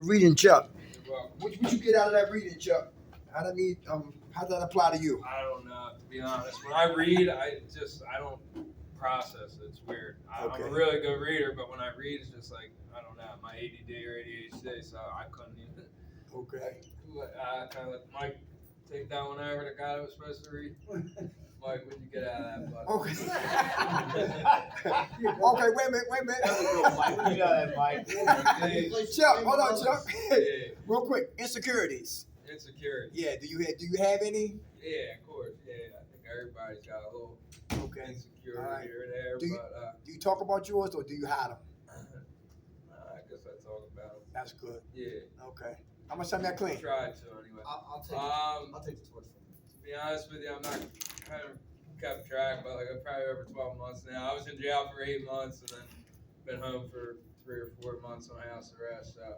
Reading, Chuck. You're welcome. What you get out of that reading, Chuck? How does that apply to you? I don't know, to be honest. When I read, I don't process it. It's weird. I'm Okay. a really good reader, but when I read, it's just like, I don't know, my ADD or ADHD, so I couldn't even. Okay. I kind of let Mike take that one over, the guy that was supposed to read. Mike, what'd you get out of that, bud? Okay. Okay, wait a minute. Mike, what you got at, Mike? Chuck, hold on, Chuck. Yeah. Real quick, insecurities. Insecurity. Yeah, do you have any? Yeah, of course. Yeah, I think everybody's got a little Okay. insecurity All right. here and there, Do you- but Do you talk about yours or do you hide them? I guess I talk about it. That's good. Yeah, Okay. How much time you got clean? try to anyway. I'll take the torch from you. To be honest with you, I'm not kind of kept track, but like I'm probably over 12 months now. I was in jail for 8 months and then been home for 3 or 4 months on house arrest. So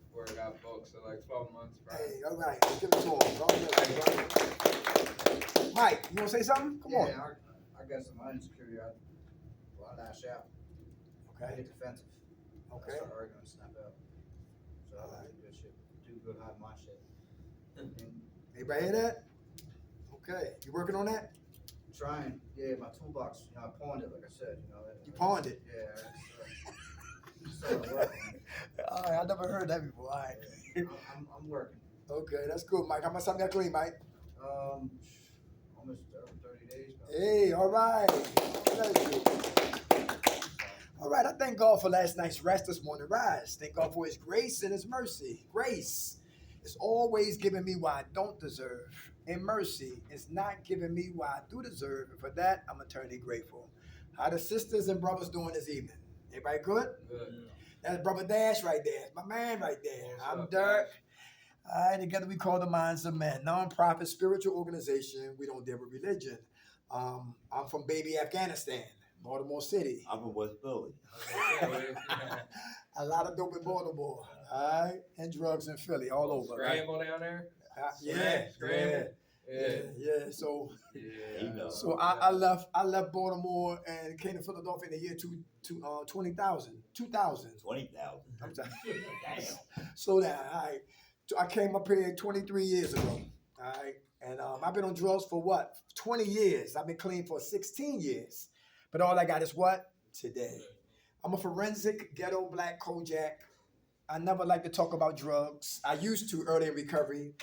before I got booked, so like 12 months. Probably. Hey, all right. Let's give it to him. Mike, you want to say something? Come on. I guess my insecurity, I lash out. I Okay. get defensive. Okay. I start arguing and snap out. So I do good shit. Do good hide my shit. Everybody hear that? Okay. You working on that? Trying, yeah, my toolbox, I pawned it, like I said, You pawned it? Yeah, it's working. All right. I never heard that before. All right. I'm working. Okay, that's good, Mike. How much time you got clean, Mike? Almost 30 days. Hey, all right. Bless you. All right, I thank God for last night's rest this morning rise. Thank God for his grace and his mercy. Grace is always giving me what I don't deserve. And mercy is not giving me what I do deserve. And for that, I'm eternally grateful. How the sisters and brothers doing this evening? Everybody good? Good. That's Brother Dash right there. That's my man right there. What's I'm up, Dirk. Dash? All right, together we call the Minds of Men, non-profit spiritual organization. We don't deal with religion. I'm from baby Afghanistan, Baltimore City. I'm from West Philly. A lot of dope in Baltimore, all right, and drugs in Philly, all over. Right? Scramble down there? Yeah. Yeah. So, You know. so I left Baltimore and came to Philadelphia in the year 20,000. 20,000. I'm sorry. Damn. Slow down. All right. I came up here 23 years ago. All right. And I've been on drugs for what? 20 years. I've been clean for 16 years. But all I got is what? Today. I'm a forensic ghetto black Kojak. I never like to talk about drugs. I used to early in recovery.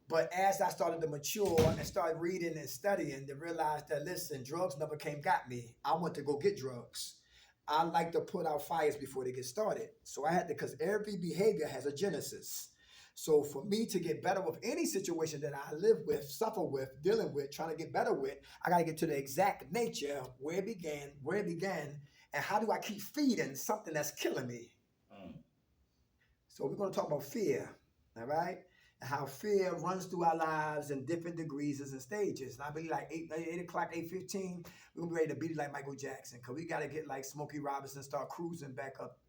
But as I started to mature and started reading and studying, to realize that, listen, drugs never got me. I want to go get drugs. I like to put out fires before they get started. So I had to, because every behavior has a genesis. So for me to get better with any situation that I live with, suffer with, dealing with, trying to get better with, I got to get to the exact nature, where it began, and how do I keep feeding something that's killing me? So we're going to talk about fear, all right? And how fear runs through our lives in different degrees and stages. And I believe like 8 o'clock, 8:15, we're going to be ready to beat it like Michael Jackson, because we got to get like Smokey Robinson, start cruising back up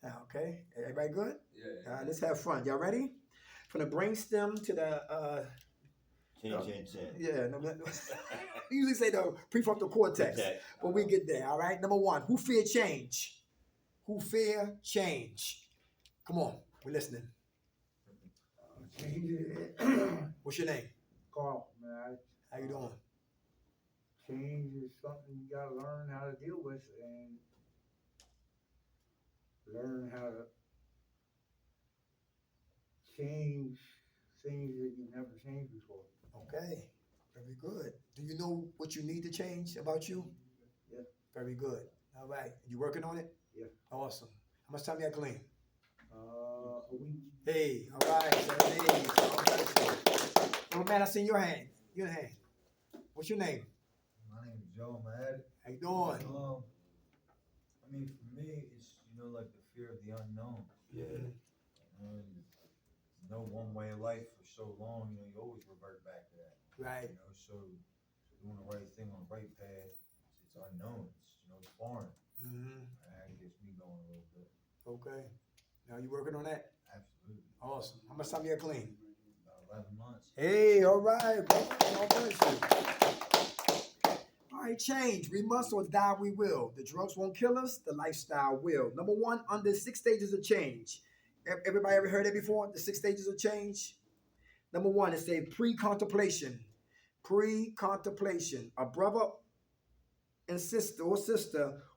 town, okay? Everybody good? Yeah. All right, let's have fun. Y'all ready? From the brainstem to the, Chin, chin, chin. yeah, no, we usually say the prefrontal cortex, Okay. but we get there, all right? Number one, who fear change? Who fear change? Come on, we're listening. What's your name? Carl, man, How you doing? change is something you gotta learn how to deal with and learn how to change things that you've never changed before. Okay, very good. Do you know what you need to change about you? Yeah. Very good. All right, you working on it? Yeah. Awesome. How much time you got clean? A week. Hey, all right, 7 days. All right. Oh man, I seen your hand. Your hand. What's your name? My name is Joe Mad. How you doing? I mean, for me, it's, like the fear of the unknown. Yeah. And one way of life for so long, you always revert back to that. Right. So doing the right thing on the right path, it's unknown. It's foreign. Mm-hmm. That gets me going a little bit. Okay. Now you working on that? Absolutely. Awesome. How much time you got clean? About 11 months. Hey, all right, bro. God bless you. All right, change. We must or die we will. The drugs won't kill us. The lifestyle will. Number one, under 6 stages of change. Everybody ever heard it before? The 6 stages of change. Number one, it says pre-contemplation. Pre-contemplation. A brother and sister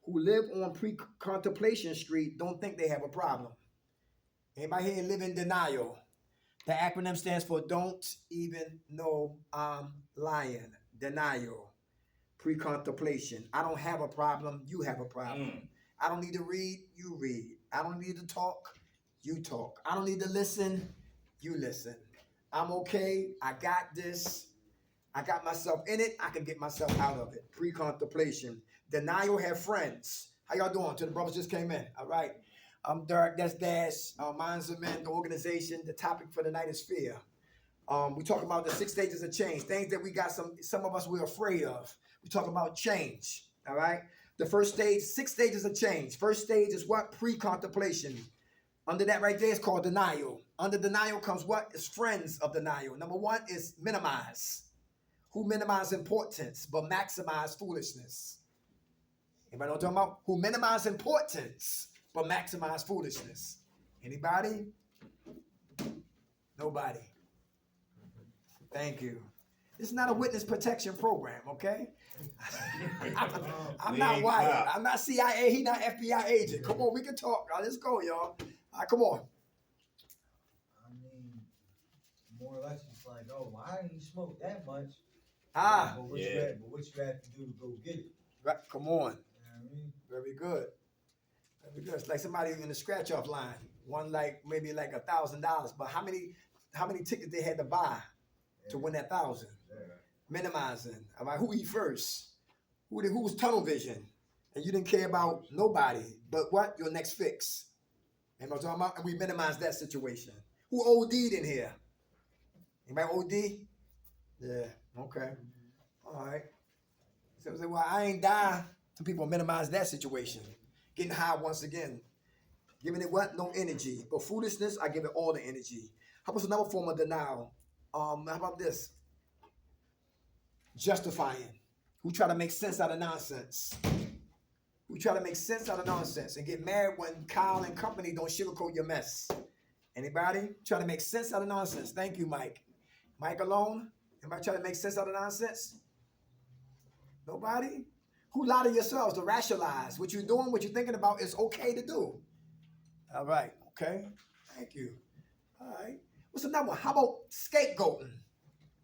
who live on pre-contemplation street don't think they have a problem. Anybody here live in denial? The acronym stands for don't even know I'm lying. Denial. Pre-contemplation. I don't have a problem. You have a problem. I don't need to read. You read. I don't need to talk. You talk. I don't need to listen. You listen. I'm okay. I got this. I got myself in it. I can get myself out of it. Pre-contemplation. Denial have friends. How y'all doing? To the brothers just came in. All right. I'm Dirk. That's Dash. Minds of Men, the organization. The topic for the night is fear. We talk about the 6 stages of change. Things that we got some of us we're afraid of. We talk about change. All right. The first stage, 6 stages of change. First stage is what? Pre-contemplation. Under that right there is called denial. Under denial comes what? Is friends of denial. Number one is minimize. Who minimize importance but maximize foolishness? Anybody know what I'm talking about? Who minimize importance but maximize foolishness? Anybody? Nobody. Thank you. It's not a witness protection program, okay? I'm not wired. I'm not CIA. He not FBI agent. Come on, we can talk. Let's go, y'all. All right, come on. I mean, more or less, it's like, oh, well, I didn't smoke that much. Ah, But what you have to do to go get it? right, come on. You know what I mean? Very good. Very good. It's like somebody in the scratch off line. One like maybe like $1,000, but how many tickets they had to buy to win that 1,000? Yeah. Minimizing. All right, who eat first? Who was tunnel vision? And you didn't care about nobody, but what? Your next fix. You know what I'm talking about? And we minimize that situation. Who OD'd in here? Anybody OD? Yeah, okay. All right. So say, well, I ain't die. Some people minimize that situation. Getting high once again. Giving it what? No energy. But foolishness, I give it all the energy. How about another form of denial? How about this? Justifying. Who try to make sense out of nonsense. Who try to make sense out of nonsense and get mad when Kyle and company don't sugarcoat your mess. Anybody? Try to make sense out of nonsense. Thank you, Mike. Mike alone? Anybody try to make sense out of nonsense? Nobody? Who lie to yourselves to rationalize what you're doing, what you're thinking about is okay to do. All right, okay. Thank you. All right. What's another one? How about scapegoating?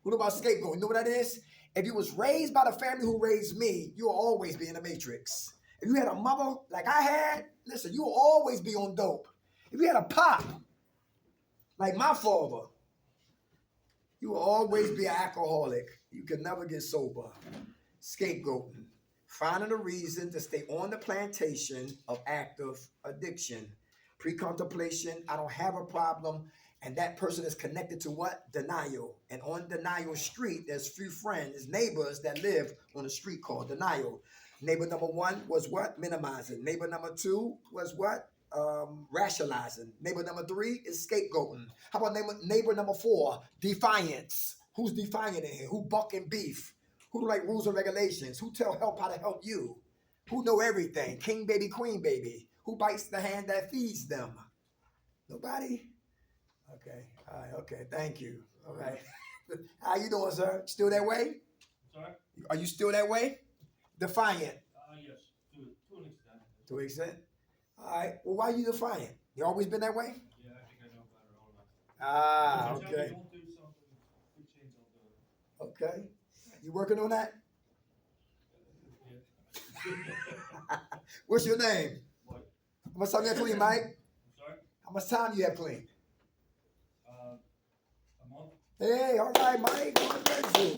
What about scapegoating? You know what that is? If you was raised by the family who raised me, you'll always be in the matrix. If you had a mother like I had, listen, you'll always be on dope. If you had a pop like my father, you will always be an alcoholic. You can never get sober. Scapegoating. Finding a reason to stay on the plantation of active addiction. Pre-contemplation, I don't have a problem. And that person is connected to what? Denial. And on Denial Street, there's few friends, neighbors that live on a street called Denial. Neighbor number one was what? Minimizing. Neighbor number two was what? Rationalizing. Neighbor number three is scapegoating. How about neighbor number four? Defiance. Who's defiant in here? Who bucking beef? Who like rules and regulations? Who tell help how to help you? Who know everything? King baby, queen baby. Who bites the hand that feeds them? Nobody? Okay. All right. Okay. Thank you. All right. How you doing, sir? Still that way? Sorry? Are you still that way? Defiant. Yes, to an extent. To an extent. All right. Well, why are you defiant? You always been that way? Yeah, I think I know better all that. Ah, Every time you okay. don't do something, we change all the. Okay. You working on that? Yeah. What's your name? What? How much time you have clean, Mike? I'm sorry? How much time you have clean? A month? Hey, all right, Mike. God bless you.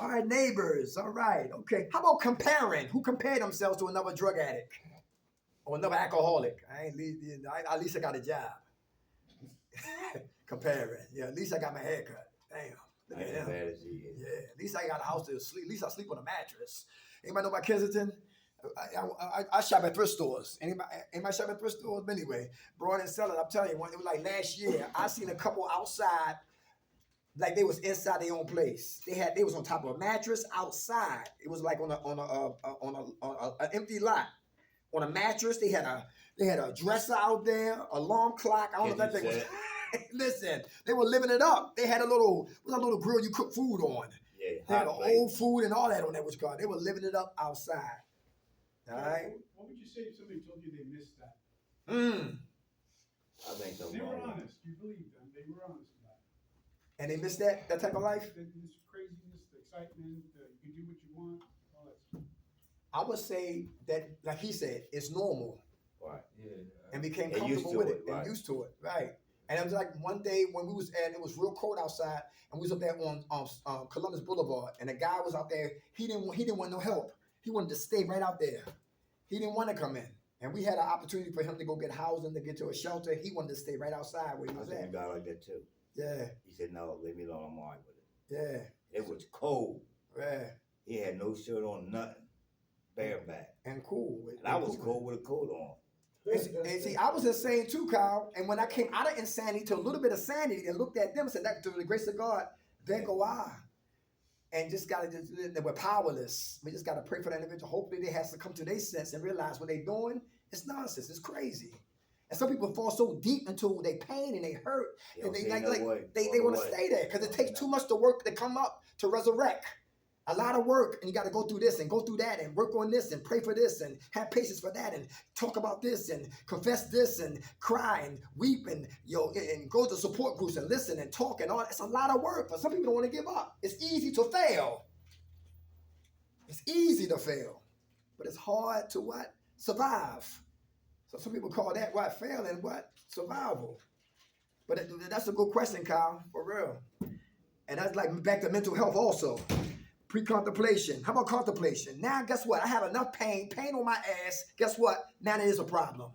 All right, neighbors. All right. Okay. How about comparing? Who compare themselves to another drug addict or another alcoholic? At least I got a job. Comparing. Yeah, at least I got my hair cut. Damn. Look I at ain't him. bad as he is. Yeah, at least I got a house to sleep. At least I sleep on a mattress. Anybody know about Kensington? I shop at thrift stores. Anybody shop at thrift stores? Anyway, Broad and Seller, I'm telling you, it was like last year, I seen a couple outside, like they was inside their own place. They was on top of a mattress outside. It was like on an empty lot. On a mattress, they had They had a dresser out there, alarm clock. I don't know if that thing was. Kitchen Listen, they were living it up. They had a little grill you cook food on. Yeah, They had hot the plate. old food and all that on that was gone. They were living it up outside. All right. What would you say if somebody told you they missed that? I think so. They were honest. You believed them. They were honest about it. And they missed that type of life. This craziness, the excitement, you can do what you want, all that stuff. I would say that, like he said, it's normal Right. Yeah. and became And used comfortable to with it, it right. and used to it, right? And it was like one day when we was at, it was real cold outside, and we was up there on Columbus Boulevard, and a guy was out there. He didn't want no help. He wanted to stay right out there. He didn't want to come in, and we had an opportunity for him to go get housing, to get to a shelter. He wanted to stay right outside where he I was seen a at. guy like that too. Yeah, He said, "No, leave me alone. I'm alright with it." yeah, It was cold. yeah, He had no shirt on, nothing, bareback, and cool. and I was cold with a coat on. And see, I was insane too, Kyle. And when I came out of insanity to a little bit of sanity and looked at them and said, that through the grace of God, there go I. And just gotta they were powerless. We just gotta pray for that individual. Hopefully they have to come to their sense and realize what they're doing is nonsense. It's crazy. And some people fall so deep into their pain and they hurt. They And don't they see like, no like way. they All want the to way. stay there because it takes too much to work to come up to resurrect. A lot of work, and you got to go through this and go through that and work on this and pray for this and have patience for that and talk about this and confess this and cry and weep and and go to support groups and listen and talk and all. It's a lot of work, but some people don't want to give up. It's easy to fail. It's easy to fail, but it's hard to what? Survive. So some people call that what? Failing, what? Survival. But that's a good question, Kyle, for real. And that's like back to mental health also. Pre-contemplation. How about contemplation? Now, guess what? I have enough pain on my ass. Guess what? Now it is a problem.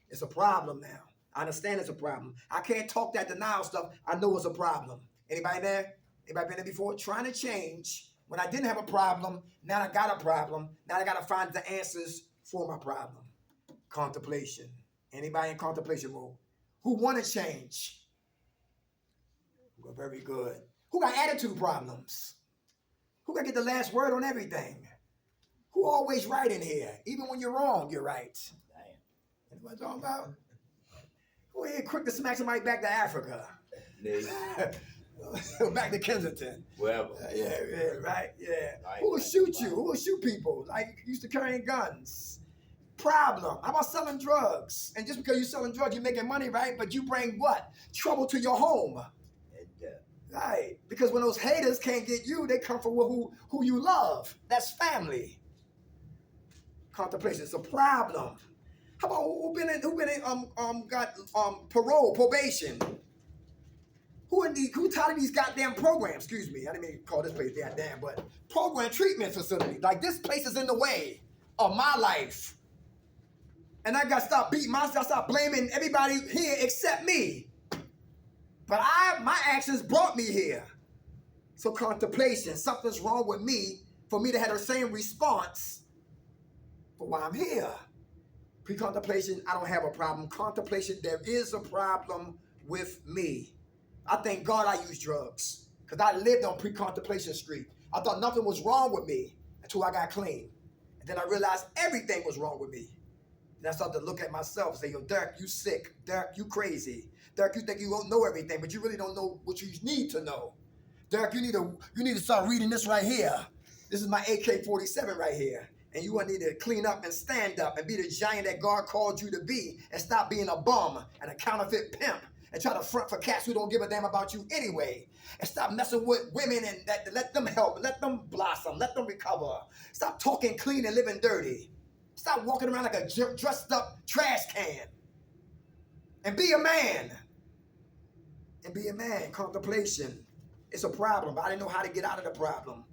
It's a problem now. I understand it's a problem. I can't talk that denial stuff. I know it's a problem. Anybody there? Anybody been there before? Trying to change. When I didn't have a problem, now I got a problem. Now I got to find the answers for my problem. Contemplation. Anybody in contemplation mode? Who want to change? Well, very good. Who got attitude problems? Who got to get the last word on everything? Who always right in here? Even when you're wrong, you're right. Damn. That's what I'm talking about. Who ain't quick to smack somebody back to Africa? Me, Back to Kensington. wherever. Yeah, right, yeah. Right, Who will right, shoot right. you? Who will shoot people? Like used to carrying guns. Problem. How about selling drugs? And just because you're selling drugs, you're making money, right? But you bring what? Trouble to your home. And, Right. Because when those haters can't get you, they come from who you love. That's family. Contemplation is a problem. How about who got parole, probation? Who tired of these goddamn programs? Excuse me, I didn't mean to call this place goddamn, but program treatment facility. Like this place is in the way of my life. And I gotta stop beating myself, stop blaming everybody here except me. But my actions brought me here. So contemplation, something's wrong with me for me to have the same response for why I'm here. Pre-contemplation, I don't have a problem. Contemplation, there is a problem with me. I thank God I use drugs because I lived on pre-contemplation street. I thought nothing was wrong with me until I got clean. And then I realized everything was wrong with me. Then I started to look at myself and say, yo, Dirk, you sick. Dirk, you crazy. Dirk, you think you won't know everything, but you really don't know what you need to know. Dirk, you need to start reading this right here. This is my AK-47 right here. And you need to clean up and stand up and be the giant that God called you to be and stop being a bum and a counterfeit pimp and try to front for cats who don't give a damn about you anyway. And stop messing with women and let them help, let them blossom, let them recover. Stop talking clean and living dirty. Stop walking around like a dressed up trash can. And be a man. And be a man. Contemplation. It's a problem, but I didn't know how to get out of the problem.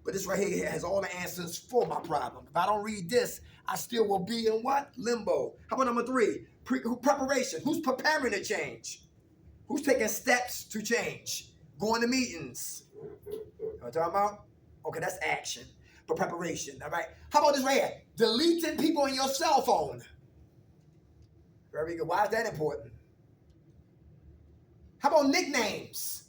But this right here has all the answers for my problem. If I don't read this, I still will be in what? Limbo. How about number 3? Preparation. Who's preparing to change? Who's taking steps to change? Going to meetings. You know what I'm talking about? Okay, that's action. But preparation, all right? How about this right here? Deleting people on your cell phone. Very good. Why is that important? How about nicknames?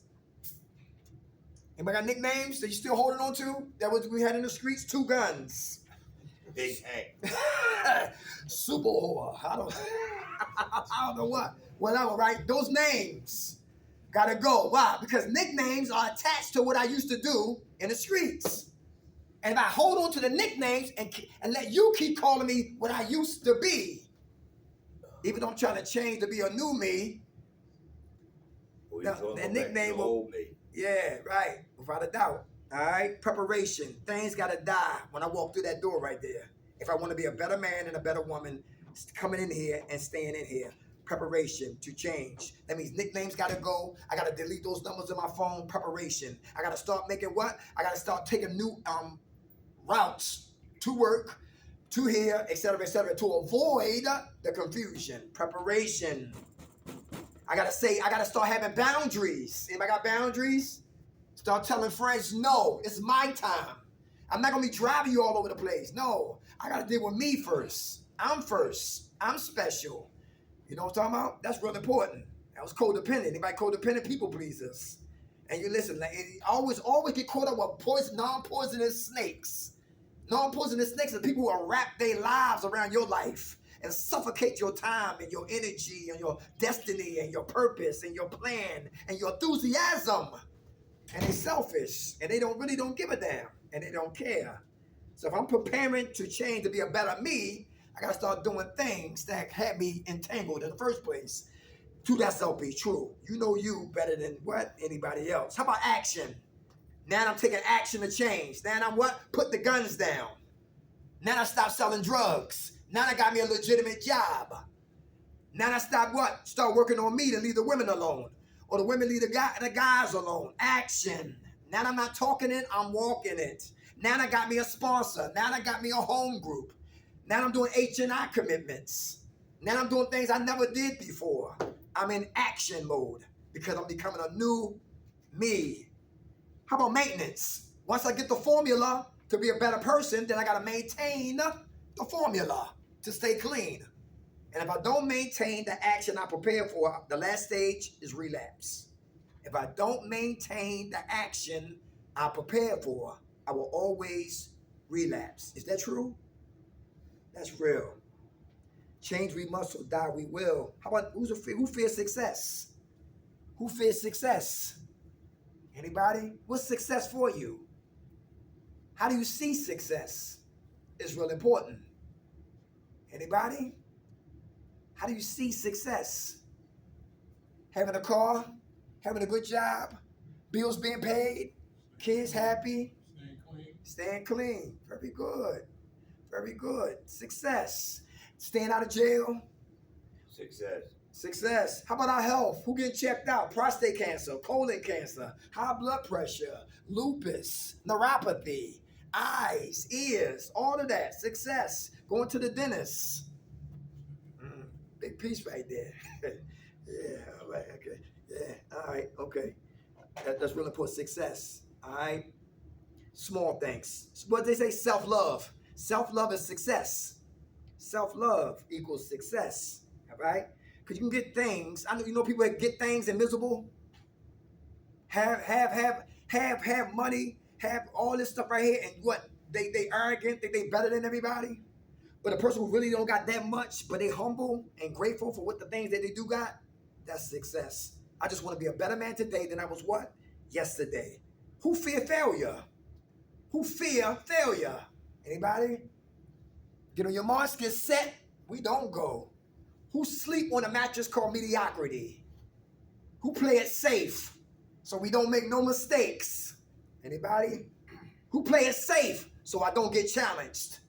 Anybody got nicknames that you still holding on to? That was we had in the streets? 2 guns. Big Hank. Super whore. I don't know what. Whatever, right? Those names gotta go. Why? Because nicknames are attached to what I used to do in the streets. And if I hold on to the nicknames and let you keep calling me what I used to be, even though I'm trying to change to be a new me, Who you the gonna go back nickname to will, old me? yeah, right, without a doubt. All right, preparation. Things gotta die when I walk through that door right there. If I want to be a better man and a better woman, coming in here and staying in here. Preparation to change. That means nicknames gotta go. I gotta delete those numbers in my phone. Preparation. I gotta start making what? I gotta start taking new routes to work, to here, etc., to avoid the confusion. Preparation. I gotta start having boundaries. Anybody got boundaries? Start telling friends, no, it's my time. I'm not gonna be driving you all over the place. No, I gotta deal with me first. I'm first. I'm special. You know what I'm talking about? That's real important. That was codependent. Anybody codependent? People pleasers. And you listen, like, always get caught up with non-poisonous snakes. Non-poisonous snakes are people who will wrap their lives around your life and suffocate your time and your energy and your destiny and your purpose and your plan and your enthusiasm. And they're selfish and they don't give a damn and they don't care. So if I'm preparing to change to be a better me, I gotta start doing things that had me entangled in the first place. To that self be true. You know you better than what? Anybody else. How about action? Now I'm taking action to change. Now I'm what? Put the guns down. Now I stop selling drugs. Now I got me a legitimate job. Now I stop what? Start working on me to leave the women alone. Or the women leave the guys alone. Action. Now I'm not talking it, I'm walking it. Now I got me a sponsor. Now I got me a home group. Now I'm doing H&I commitments. Now I'm doing things I never did before. I'm in action mode because I'm becoming a new me. How about maintenance? Once I get the formula to be a better person, then I got to maintain the formula to stay clean. And if I don't maintain the action I prepared for, the last stage is relapse. If I don't maintain the action I prepared for, I will always relapse. Is that true? That's real. Change we must, or die we will. How about who fears success? Who fears success? Anybody? What's success for you? How do you see success? It's real important. Anybody? How do you see success? Having a car, having a good job, bills being paid, kids happy, staying clean. Very good. Very good. Success. Staying out of jail. Success. How about our health? Who getting checked out? Prostate cancer, colon cancer, high blood pressure, lupus, neuropathy, eyes, ears, all of that. Success. Going to the dentist. Big piece right there. Yeah, all right, okay. Yeah, all right, okay. That's really important. Success. All right. Small things. What they say, self-love. Self-love is success. Self-love equals success. All right? Because you can get things. I know you know people that get things and miserable. Have money, have all this stuff right here, and what they arrogant, think they better than everybody. But a person who really don't got that much, but they humble and grateful for what the things that they do got, that's success. I just want to be a better man today than I was what? Yesterday. Who fear failure? Who fear failure? Anybody? Get on your marks, get set. We don't go. Who sleep on a mattress called mediocrity? Who play it safe so we don't make no mistakes? Anybody? Who play it safe so I don't get challenged?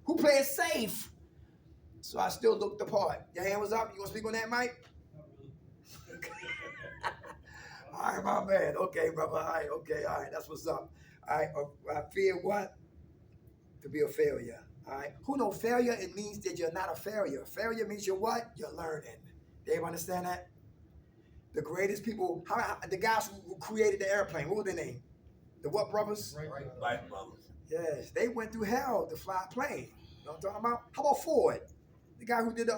Who play it safe so I still look the part? Your hand was up. You want to speak on that, Mike? All right, my man. Okay, brother. All right, okay. All right, that's what's up. All right, I fear what? To be a failure. All right. Who know failure? It means that you're not a failure. Failure means you're what? You're learning. Do you understand that? The greatest people, the guys who created the airplane, what were their name? The what brothers? Wright brothers. Yes, they went through hell to fly a plane. You know what I'm talking about? How about Ford? The guy who did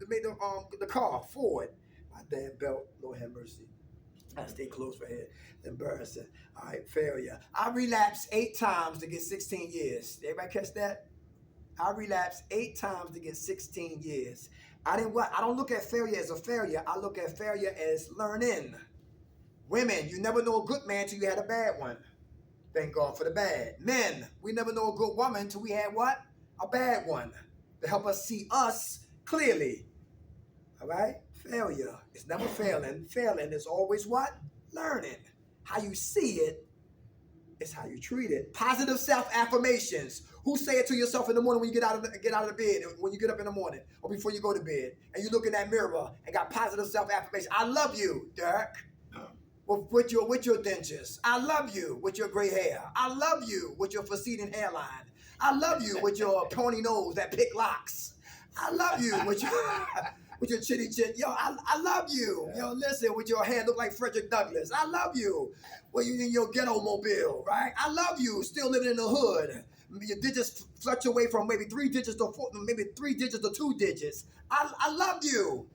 made the car, Ford. My damn belt, Lord have mercy. I stay close right here. Embarrassing. All right, failure. I relapsed 8 times to get 16 years. Everybody catch that? I relapsed 8 times to get 16 years. I don't look at failure as a failure. I look at failure as learning. Women, you never know a good man till you had a bad one. Thank God for the bad. Men, we never know a good woman till we had what? A bad one. To help us see us clearly. All right? Failure is never failing. Failing is always what? Learning. How you see it is how you treat it. Positive self-affirmations. Who say it to yourself in the morning when you get out of the bed, when you get up in the morning, or before you go to bed, and you look in that mirror and got positive self-affirmation. I love you, Dirk. With your dentures. I love you with your gray hair. I love you with your receding hairline. I love you with your pony nose that pick locks. I love you with your with your chitty chit. Yo, I love you. Yo, listen, with your hair look like Frederick Douglass. I love you. Well, you in your ghetto mobile, right? I love you. Still living in the hood. Your digits fluctuate from maybe 3 digits to 4, maybe 3 digits to 2 digits. I love you.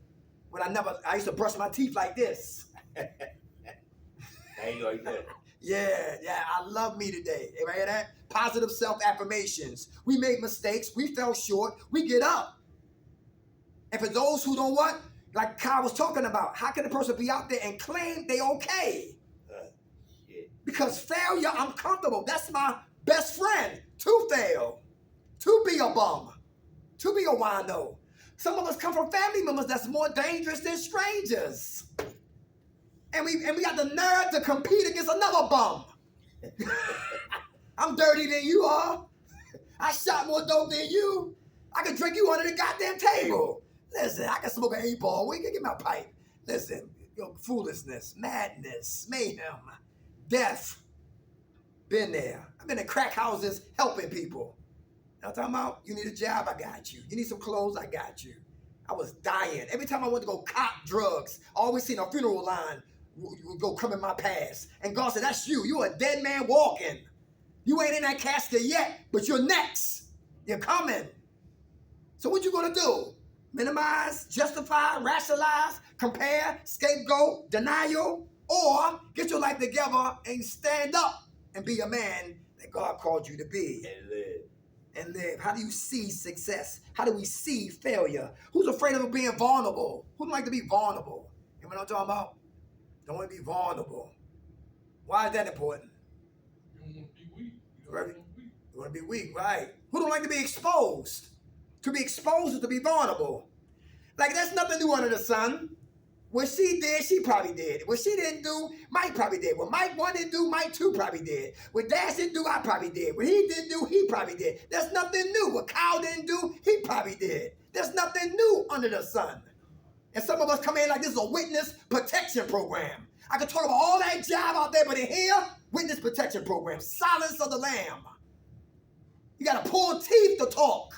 When I used to brush my teeth like this. There you go, you good. Yeah, I love me today. You hear that? Positive self-affirmations. We made mistakes. We fell short. We get up. And for those who don't what? Like Kyle was talking about, how can a person be out there and claim they okay? Shit. Because failure, I'm comfortable. That's my best friend. To fail. To be a bum. To be a wino. Some of us come from family members that's more dangerous than strangers. And we got the nerve to compete against another bum. I'm dirty than you are. I shot more dope than you. I can drink you under the goddamn table. Listen, I can smoke an 8-ball. We can get my pipe. Listen, foolishness, madness, mayhem, death. Been there. I've been in crack houses helping people. You know what I'm talking about? You need a job, I got you. You need some clothes, I got you. I was dying. Every time I went to go cop drugs, I always seen a funeral line would go come in my past. And God said, that's you. You're a dead man walking. You ain't in that casket yet, but you're next. You're coming. So what you gonna do? Minimize, justify, rationalize, compare, scapegoat, denial, or get your life together and stand up and be a man that God called you to be. And live. And live. How do you see success? How do we see failure? Who's afraid of being vulnerable? Who don't like to be vulnerable? You know what I'm talking about? Don't want to be vulnerable. Why is that important? You don't want to be weak. Right. You want to be weak, right? Who don't like to be exposed? To be exposed is to be vulnerable. Like, there's nothing new under the sun. What she did, she probably did. What she didn't do, Mike probably did. What Mike 1 didn't do, Mike 2 probably did. What Dash didn't do, I probably did. What he didn't do, he probably did. There's nothing new. What Kyle didn't do, he probably did. There's nothing new under the sun. And some of us come in like this is a witness protection program. I could talk about all that jive out there, but in here, witness protection program. Silence of the lamb. You got to pull teeth to talk.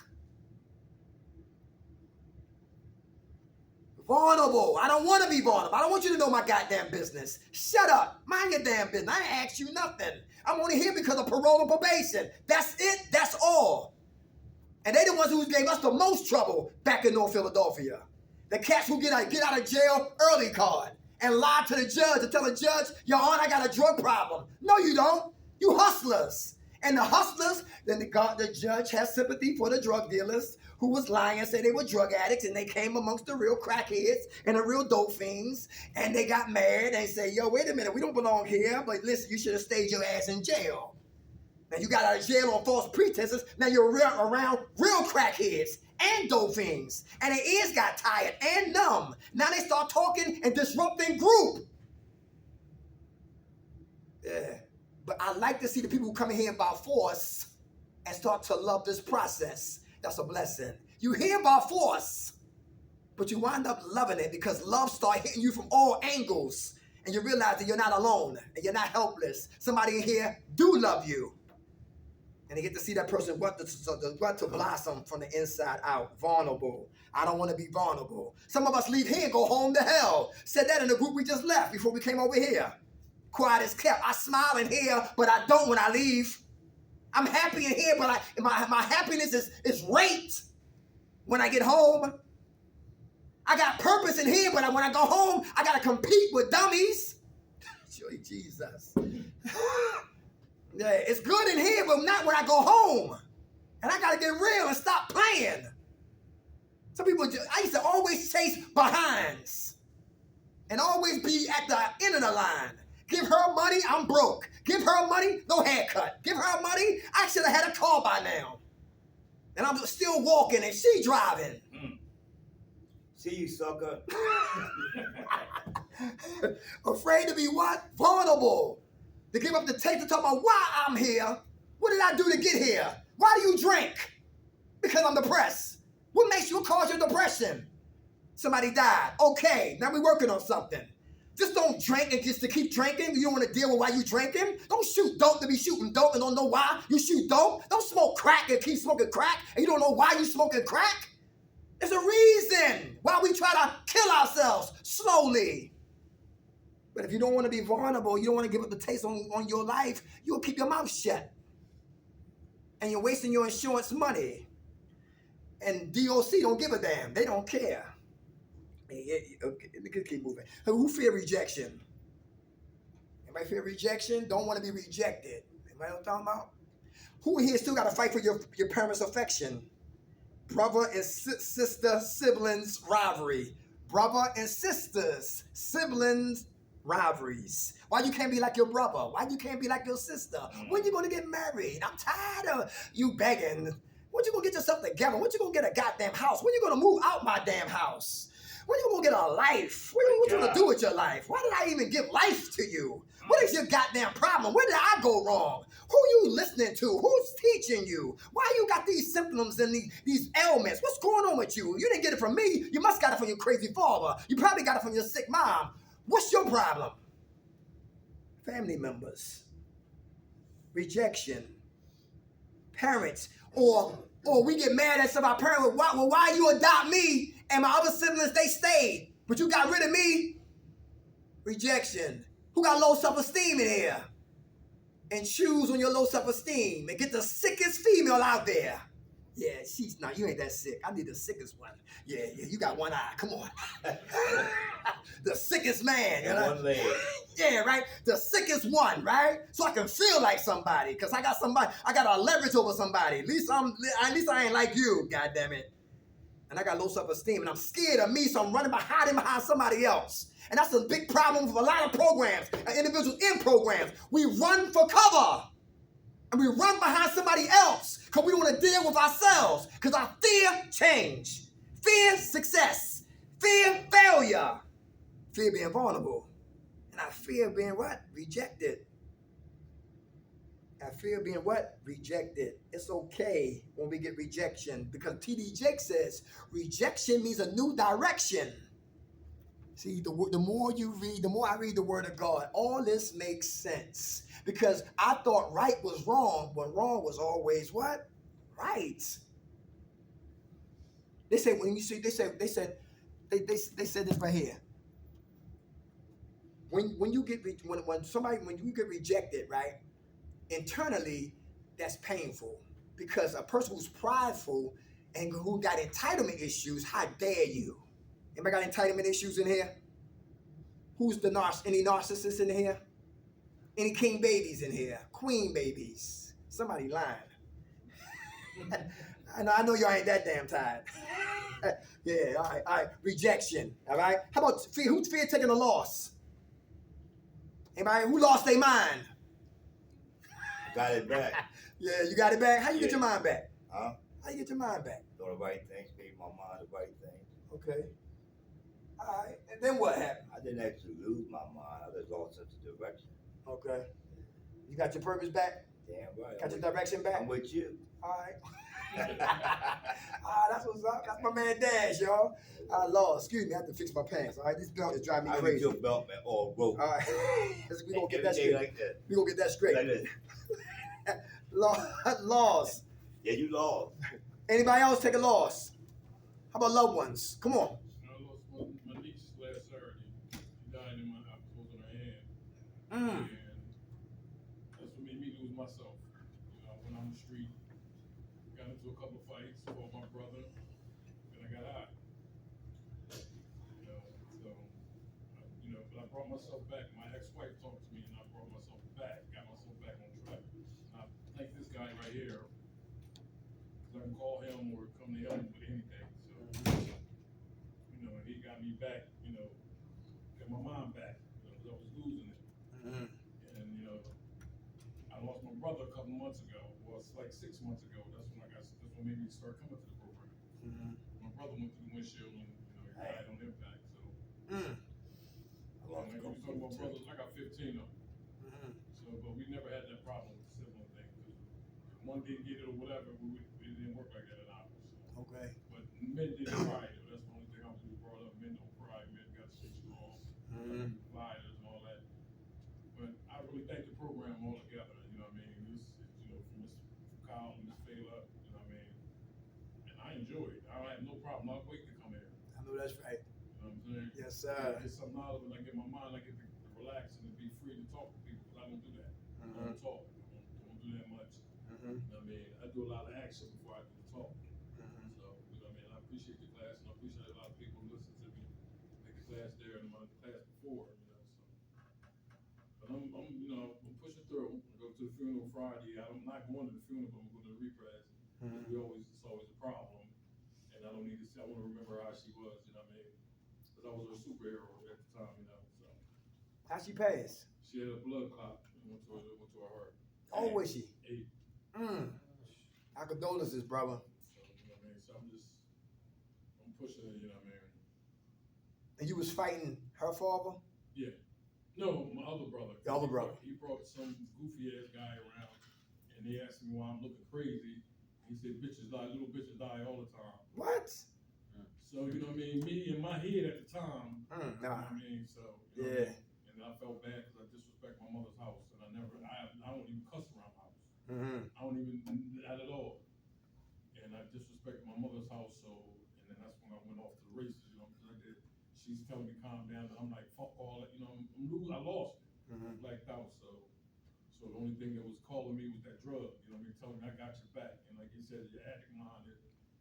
Vulnerable. I don't want to be vulnerable. I don't want you to know my goddamn business. Shut up. Mind your damn business. I ain't asked you nothing. I'm only here because of parole and probation. That's it. That's all. And they the ones who gave us the most trouble back in North Philadelphia. The cats who get out of jail early card and lie to the judge and tell the judge, Your Honor, I got a drug problem. No, you don't. You hustlers. And the hustlers, then the judge has sympathy for the drug dealers who was lying and said they were drug addicts, and they came amongst the real crackheads and the real dope fiends, and they got mad and said, yo, wait a minute, we don't belong here, but listen, you should have stayed your ass in jail. Now you got out of jail on false pretenses, now you're around real crackheads and dope fiends, and their ears got tired and numb. Now they start talking and disrupting group. Yeah. But I like to see the people who come in here by force and start to love this process. That's a blessing. You hear by force, but you wind up loving it because love starts hitting you from all angles. And you realize that you're not alone and you're not helpless. Somebody in here do love you. And they get to see that person want to blossom from the inside out. Vulnerable. I don't want to be vulnerable. Some of us leave here and go home to hell. Said that in the group we just left before we came over here. Quiet as kept. I smile in here, but I don't when I leave. I'm happy in here, but my happiness is raped when I get home. I got purpose in here, but when I go home, I got to compete with dummies. Jesus. Yeah, it's good in here, but not when I go home. And I gotta get real and stop playing. Some people, I used to always chase behinds and always be at the end of the line. Give her money, I'm broke. Give her money, no haircut. Give her money, I should have had a car by now. And I'm still walking and she driving. See you, sucker. Afraid to be what? Vulnerable. To give up the tape to talk about why I'm here. What did I do to get here? Why do you drink? Because I'm depressed. What makes you cause your depression? Somebody died. Okay, now we're working on something. Just don't drink and just to keep drinking. You don't want to deal with why you drinking. Don't shoot dope to be shooting dope and don't know why you shoot dope. Don't smoke crack and keep smoking crack and you don't know why you smoking crack. There's a reason why we try to kill ourselves slowly. But if you don't want to be vulnerable, you don't want to give up the taste on your life, you'll keep your mouth shut. And you're wasting your insurance money. And DOC don't give a damn. They don't care. Okay, let me keep moving. Who fear rejection? Anybody fear rejection? Don't want to be rejected. Anybody know what I'm talking about? Who here still got to fight for your parents' affection? Brother and sister, siblings, rivalry. Brother and sisters, siblings, rivalries. Why you can't be like your brother? Why you can't be like your sister? When you gonna get married? I'm tired of you begging. When you gonna get yourself together? When you gonna get a goddamn house? When you gonna move out my damn house? When you gonna get a life? What you gonna do with your life? Why did I even give life to you? What is your goddamn problem? Where did I go wrong? Who you listening to? Who's teaching you? Why you got these symptoms and these ailments? What's going on with you? You didn't get it from me. You must got it from your crazy father. You probably got it from your sick mom. What's your problem? Family members. Rejection. Parents. Or we get mad at some of our parents. Why you adopt me and my other siblings, they stayed, but you got rid of me? Rejection. Who got low self-esteem in here? And choose on your low self-esteem and get the sickest female out there. Yeah, she's not, you ain't that sick. I need the sickest one. Yeah, you got one eye. Come on. The sickest man. And one leg. Yeah, right? The sickest one, right? So I can feel like somebody, because I got a leverage over somebody. At least I ain't like you, God damn it. And I got low self-esteem, and I'm scared of me, so I'm running behind somebody else. And that's a big problem with a lot of programs and individuals in programs. We run for cover. And we run behind somebody else because we don't want to deal with ourselves. Because I fear change, fear success, fear failure, fear being vulnerable. And I fear being what? Rejected. I fear being what? Rejected. It's okay when we get rejection because T.D. Jakes says rejection means a new direction. See, the more you read, the more I read the Word of God, all this makes sense. Because I thought right was wrong, when wrong was always what? Right. They say when you see, they said this right here. When you get rejected, right? Internally, that's painful because a person who's prideful and who got entitlement issues, how dare you? Anybody got entitlement issues in here? Who's any narcissists in here? Any king babies in here? Queen babies? Somebody lying. I know y'all ain't that damn tired. Yeah, all right. Rejection, all right? How about fear? Who's fear taking a loss? Anybody who lost their mind? Got it back. Yeah, you got it back? How you get your mind back? Huh? How you get your mind back? Doing the right things, made my mind the right thing. Okay. All right. And then what happened? I didn't actually lose my mind. I just lost sense of direction. Okay. You got your purpose back? Damn right. Got your direction back? I'm with you. All right. That's what's up. That's my man Dash, y'all. Excuse me, I have to fix my pants. All right, this belt is driving me I crazy. get your belt, man, or rope. All right. We gonna get that straight. Like that. We gonna get that straight. Like this. Loss. Yeah, you lost. Anybody else take a loss? How about loved ones? Come on. I lost my niece last Saturday. She died in my house, was in her hand. Mm. And that's what made me lose myself. You know, I went on the street, got into a couple of fights, fought my brother, and I got high. But I brought myself back. My ex-wife talked to me, and I brought myself back, got myself back on track. And I thank this guy right here call him or come to him with anything. So, you know, and he got me back, you know, got my mind back, you know, 'cause I was losing it. Mm-hmm. And, you know, I lost my brother a couple months ago. Well, it's like 6 months ago. That's what made me start coming to the program. Mm-hmm. My brother went through the windshield and, you know, he died on impact. So, Mm. I lost like a you couple talking about too. brothers, I got 15 of them. Mm-hmm. So, but we never had that problem with the sibling thing. Cause if one didn't get it or whatever, it didn't work like that in ours. So. Okay. But men didn't cry though. That's the only thing I was brought up. Men don't cry. Men got to stay strong. Mm-hmm. Flyers and all that. But I really thank the program altogether. You know what I mean? You know, from Kyle and Miss Fela, you know what I mean? And I enjoy it. I have no problem. I'll wait to come here. I know that's right. You know what I'm saying? Yes, sir. Get something out of it. I get my mind. I get to relax and to be free to talk to people because I don't do that. I don't talk. I don't do that much. Mm-hmm. You know what I mean? I do a lot of action before I do the talk. Mm-hmm. So, you know what I mean? I appreciate the class and I appreciate a lot of people who listen to me. Like the class there and my class before, you know, so. But I'm you know, I'm pushing through. I go to the funeral Friday. I'm not going to the funeral, but I'm going to the reprise. Because it's always a problem. And I don't need to see, I want to remember how she was, you know what I mean? Because I was her superhero at the time, you know, so. How she passed? She had a blood clot and went to her heart. Oh, was she? 8. Our condolences, brother. So, you know what I mean? So I'm pushing it, you know what I mean? And you was fighting her father? Yeah. No, my other brother. Your other brother. He brought some goofy ass guy around and he asked me why I'm looking crazy. He said, little bitches die all the time. What? So, you know what I mean? Me in my head at the time, you know Nah. what I mean? So, you know Yeah. what I mean? And I felt bad because I disrespect my mother's house and I don't even cuss around my house. Mm-hmm. I don't even, not at all. And I disrespected my mother's house, so, and then that's when I went off to the races, you know, because she's telling me calm down, and I'm like, fuck all that, you know, I lost it. Mm-hmm. Blacked out, so the only thing that was calling me was that drug, you know what I mean, telling me I got your back, and like he said, your addict mind,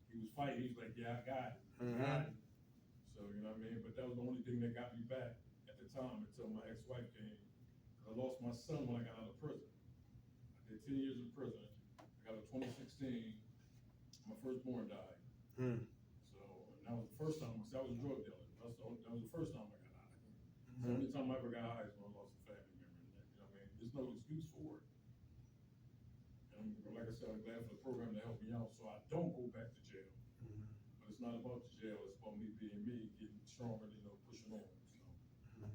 he was fighting, he was like, yeah, I got it. Mm-hmm. So, you know what I mean, but that was the only thing that got me back at the time until my ex-wife came, because I lost my son when I got out of prison. I did 10 years in prison, I got out in 2016, my firstborn died. So, and that was the first time, because I was a drug dealer. That was the first time I got high. The only time I ever got high is when I lost a family member. You know what I mean? There's no excuse for it. And like I said, I'm glad for the program to help me out so I don't go back to jail. But it's not about the jail, it's about me being me, getting stronger, you know, pushing on. So.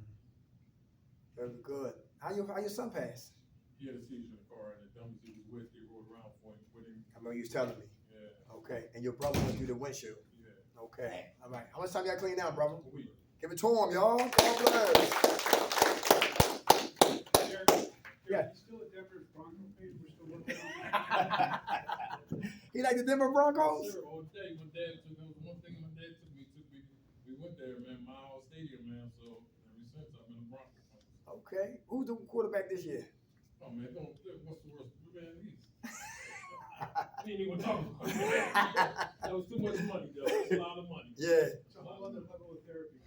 Very good. How your son passed? He had a seizure in the car, and the dummies he was with, they rode around for him, with him. I remember you was telling me. Yeah. Okay. And your brother went through the windshield. Yeah. Okay. All right. How much time you got clean now, brother? A week. Give it to him, y'all. God bless. Yeah. He's still at Denver's Bronco page, we're still working on it. He like the Denver Broncos? Sure, all day. My dad took me. One thing my dad took me. We went there, man. Mile Stadium, man. So ever since I've been a Bronco fan. Okay. Who's the quarterback this year? Oh man, what's the worst? Man, we ain't even talking about that. That was too much money, though. That's a lot of money. Yeah. It's a whole other level of therapy.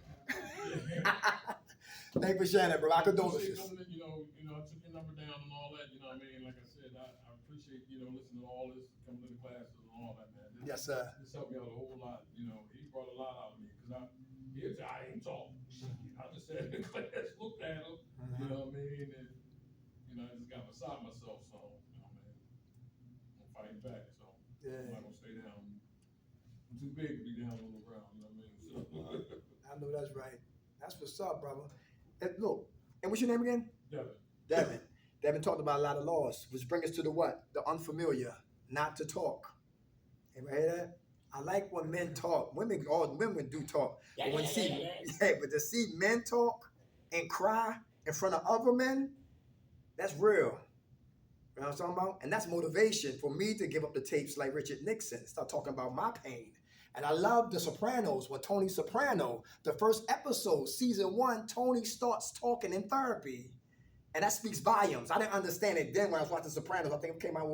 Thank you for sharing that, bro. Our I appreciate condolences. coming in, you know, I took your number down and all that, you know what I mean? Like I said, I appreciate, listening to all this, coming to the classes and all that, man. Yes, sir. This helped me out a whole lot, he brought a lot out of me, because I ain't talk. I just said in class, looked at him, you know what I mean? And, I just got beside myself, so, man, I'm fighting back, so Yeah. I'm not gonna stay down. I'm too big to be down on the ground, you know what I mean? So, I know that's right. That's what's up, brother. And look, and what's your name again? Devin. Devin talked about a lot of laws, which brings us to the what? The unfamiliar, not to talk. Anybody hear that? I like when men talk. Women do talk. But when but to see men talk and cry in front of other men, that's real. You know what I'm talking about? And that's motivation for me to give up the tapes like Richard Nixon, start talking about my pain. And I love The Sopranos when Tony Soprano, the first episode, season 1, Tony starts talking in therapy. And that speaks volumes. I didn't understand it then when I was watching Sopranos. I think it came out,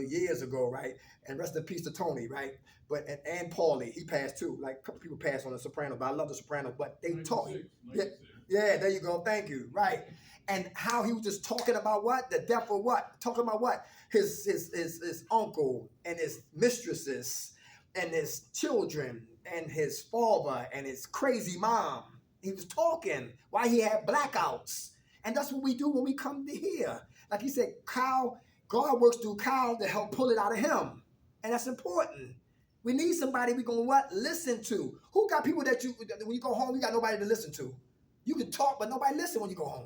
years ago, right? And rest in peace to Tony, right? But and Paulie, he passed too. Like a couple people passed on The Sopranos, but I love The Sopranos. But they talk. Yeah, Yeah, there you go. Thank you. Right. And how he was just talking about what? The death of what? Talking about what? His uncle and his mistresses and his children and his father and his crazy mom. He was talking while he had blackouts. And that's what we do when we come to here. Like he said, Kyle, God works through Kyle to help pull it out of him. And that's important. We need somebody we're going to what? Listen to. Who got people that when you go home, you got nobody to listen to? You can talk, but nobody listen when you go home.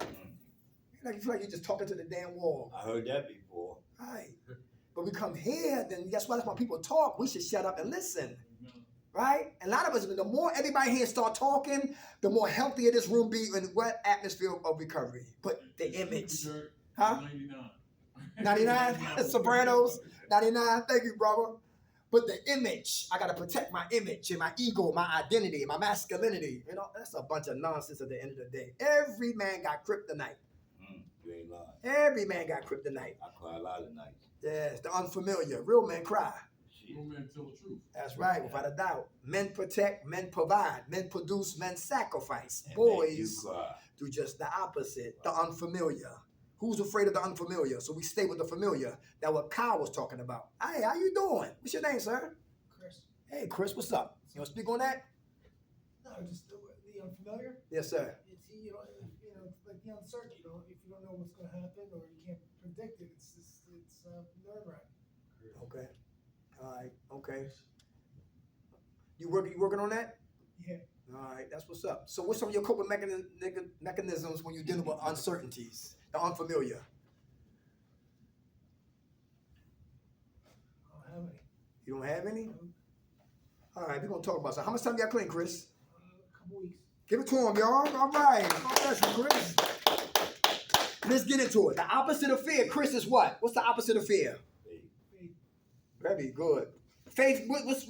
You feel like you're just talking to the damn wall. I heard that before. Right. But we come here, then guess what? That's why people talk. We should shut up and listen. Right? And a lot of us, the more everybody here start talking, the more healthier this room be in what atmosphere of recovery. But the image. Huh? 99? Sopranos? 99? Thank you, brother. But the image, I got to protect my image and my ego, my identity, my masculinity. You know, that's a bunch of nonsense at the end of the day. Every man got kryptonite. You ain't lying. Every man got kryptonite. I cry a lot of nights. Yes, the unfamiliar. Real men cry. Shit. Real men tell the truth. That's right, without a doubt. Men protect, men provide, men produce, men sacrifice. And Boys man, you cry. do just the opposite, the unfamiliar. Who's afraid of the unfamiliar? So we stay with the familiar. That's what Kyle was talking about. Hey, how you doing? What's your name, sir? Chris. Hey, Chris, what's up? You want to speak on that? No, just the unfamiliar. Yes, sir. It's it's like the uncertain. If you don't know what's going to happen or you can't predict it, it's nerve-wracking. Okay. All right. Okay. You working on that? Yeah. All right. That's what's up. So what's some of your coping mechanisms when you're dealing with uncertainties, the unfamiliar? I don't have any. You don't have any? All right. We're going to talk about some. How much time you got clean, Chris? A couple weeks. Give it to him, y'all. All right. God bless you, Chris. Let's get into it. The opposite of fear, Chris, is what? What's the opposite of fear? Faith. Very good. Faith. What's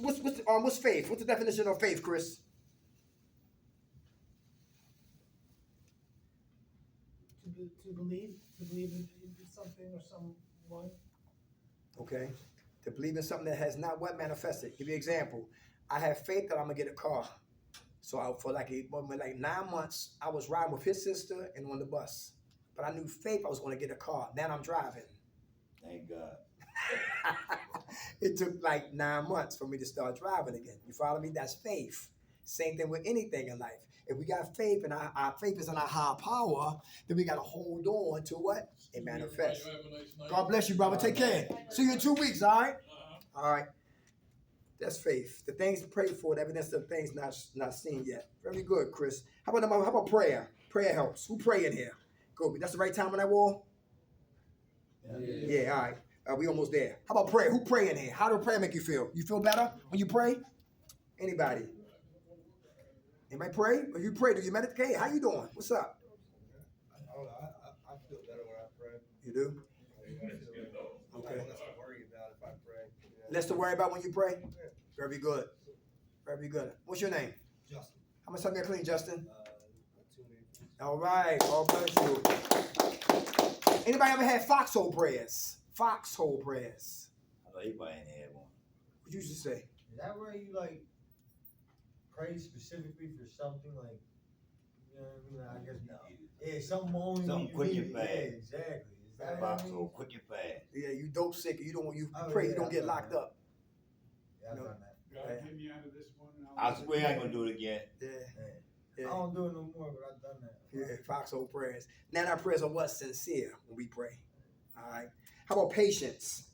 faith? What's the definition of faith, Chris? To believe in something or someone. Okay. To believe in something that has not what manifested. Give you an example. I have faith that I'm gonna get a car. So for like 9 months, I was riding with his sister and on the bus. But I knew faith I was gonna get a car. Now I'm driving. Thank God. It took like 9 months for me to start driving again. You follow me? That's faith. Same thing with anything in life. If we got faith and our faith is in our higher power, then we got to hold on to what? It manifests. God bless you, brother. Take care. See you in 2 weeks, all right? All right. That's faith. The things to pray for, the evidence of things not seen yet. Very good, Chris. How about prayer? Prayer helps. Who pray in here? Go. That's the right time on that wall? Yeah, all right. We almost there. How about prayer? Who pray in here? How does prayer make you feel? You feel better when you pray? Anybody? Anybody pray? When you pray, do you meditate? Hey, how you doing? What's up? I feel better when I pray. You do? Okay. Less to worry about if I pray. Less to worry about when you pray? Very good. Very good. What's your name? Justin. How much time you got clean, Justin? 2 minutes. All right. God bless you. Anybody ever had foxhole prayers? Foxhole prayers. I know everybody ain't had one. What you used to say? Is that where you like pray specifically for something like, you know what I mean? I guess yeah, something only Something you quick need. and fast. Yeah, exactly. Is that Box what I so mean? quick and fast. Yeah, you dope sick. You Oh, pray. yeah, You don't get I've locked done up. Yeah, I've No. done that. God, get me out of this one. I swear I ain't gonna do it again. Yeah. Yeah. Yeah. I don't do it no more, but I've done that. Yeah, foxhole prayers. Now our prayers are what? Sincere when we pray. All right. How about patience?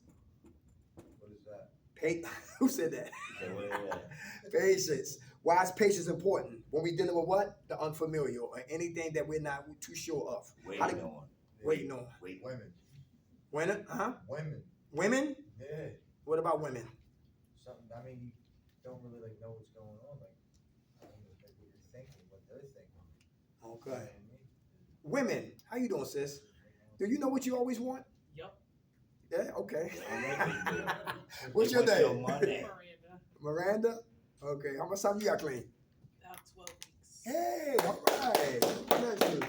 What is that? Who said that? So what is that? Patience. Why is patience important? When we dealing with what? The unfamiliar or anything that we're not too sure of. Waiting How do- on. Waiting on. Waiting. Women. Women? Women. Women? Yeah. What about women? Something, I mean, you don't really like know what's going on. Like, I don't know like what you're thinking, what they're thinking. You know Okay. what I mean? Women. How you doing, sis? Do you know what you always want? Yep. Yeah, okay. Yeah. What's your They want name? money. Miranda, Miranda? Okay. How much time you got clean? about 12 weeks. Hey, all right. Bless you.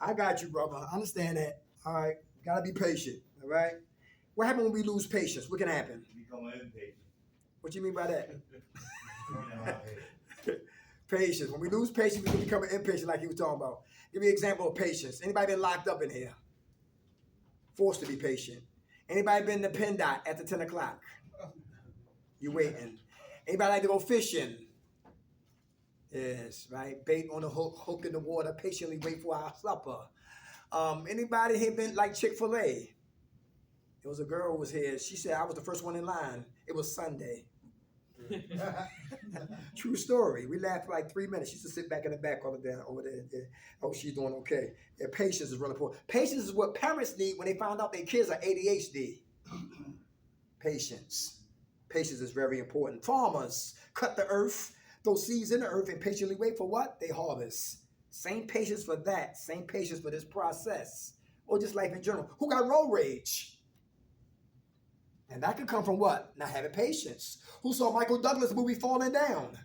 I got you, brother. I understand that. All right. Gotta be patient. All right. What happens when we lose patience? What can happen? Become impatient. What you mean by that? Patience. When we lose patience, we can become an impatient like he was talking about. Give me an example of patience. Anybody been locked up in here? Forced to be patient. Anybody been to Pin Dot after 10 o'clock? You waiting. Anybody like to go fishing? Yes, right. Bait on the hook in the water, patiently wait for our supper. Anybody here been like Chick-fil-A? There was a girl who was here. She said I was the first one in line. It was Sunday. True story. We laughed for like 3 minutes. She used to sit back in the back over there. Yeah. Oh, she's doing okay. Yeah, patience is really important. Patience is what parents need when they find out their kids are ADHD. Patience. Patience is very important. Farmers cut the earth, throw seeds in the earth, and patiently wait for what? They harvest. Same patience for that. Same patience for this process. Or just life in general. Who got road rage? And that could come from what? Not having patience. Who saw Michael Douglas' movie Falling Down?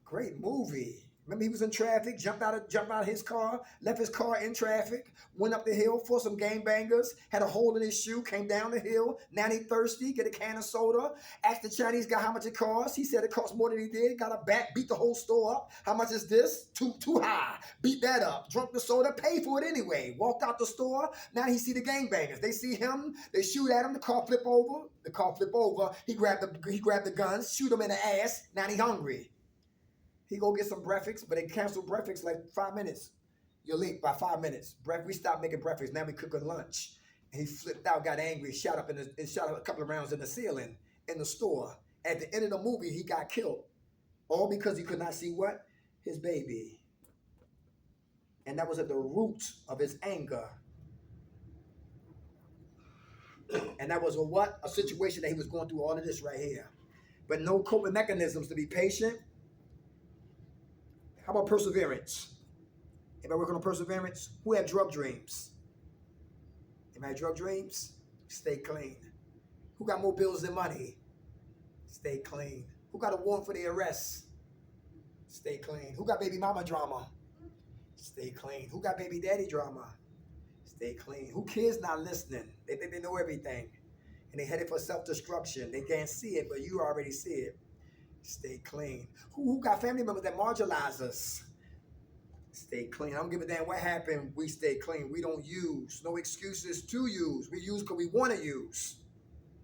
Great movie. Remember he was in traffic, jumped out of his car, left his car in traffic, went up the hill for some gangbangers, had a hole in his shoe, came down the hill, now he thirsty, get a can of soda, asked the Chinese guy how much it cost. He said it cost more than he did, got a bat, beat the whole store up. How much is this? Too high. Beat that up, drunk the soda, paid for it anyway. Walked out the store, now he see the gangbangers. They see him, they shoot at him, the car flip over, he grabbed the guns, shoot him in the ass, now he hungry. He go get some breakfast, but they canceled breakfast like 5 minutes. You're late by 5 minutes. We stopped making breakfast. Now we cooking lunch. And he flipped out, got angry, shot up a couple of rounds in the ceiling in the store. At the end of the movie, he got killed. All because he could not see what? His baby. And that was at the root of his anger. And that was a what? A situation that he was going through all of this right here. But no coping mechanisms to be patient. How about perseverance? Anybody working on perseverance? Who have drug dreams? Anybody have drug dreams? Stay clean. Who got more bills than money? Stay clean. Who got a warrant for their arrest? Stay clean. Who got baby mama drama? Stay clean. Who got baby daddy drama? Stay clean. Who kids not listening? They think they know everything. And they headed for self-destruction. They can't see it, but you already see it. Stay clean. Who got family members that marginalize us? Stay clean. I don't give a damn what happened. We stay clean. We don't use. No excuses to use. We use because we want to use.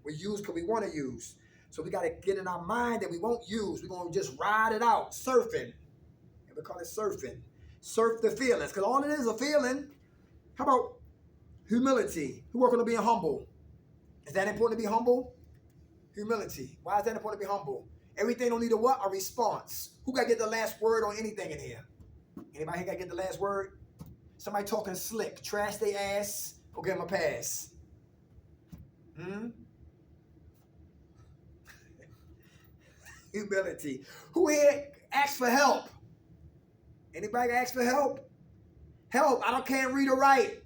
We use because we want to use. So we got to get in our mind that we won't use. We're going to just ride it out. Surfing. And we call it surfing. Surf the feelings. Because all it is a feeling. How about humility? Who working on being humble? Is that important to be humble? Humility. Why is that important to be humble? Everything don't need a what? A response. Who got to get the last word on anything in here? Anybody here got to get the last word? Somebody talking slick, trash they ass, or give them a pass? Humility. Who here asks for help? Anybody ask for help? Help, can't read or write.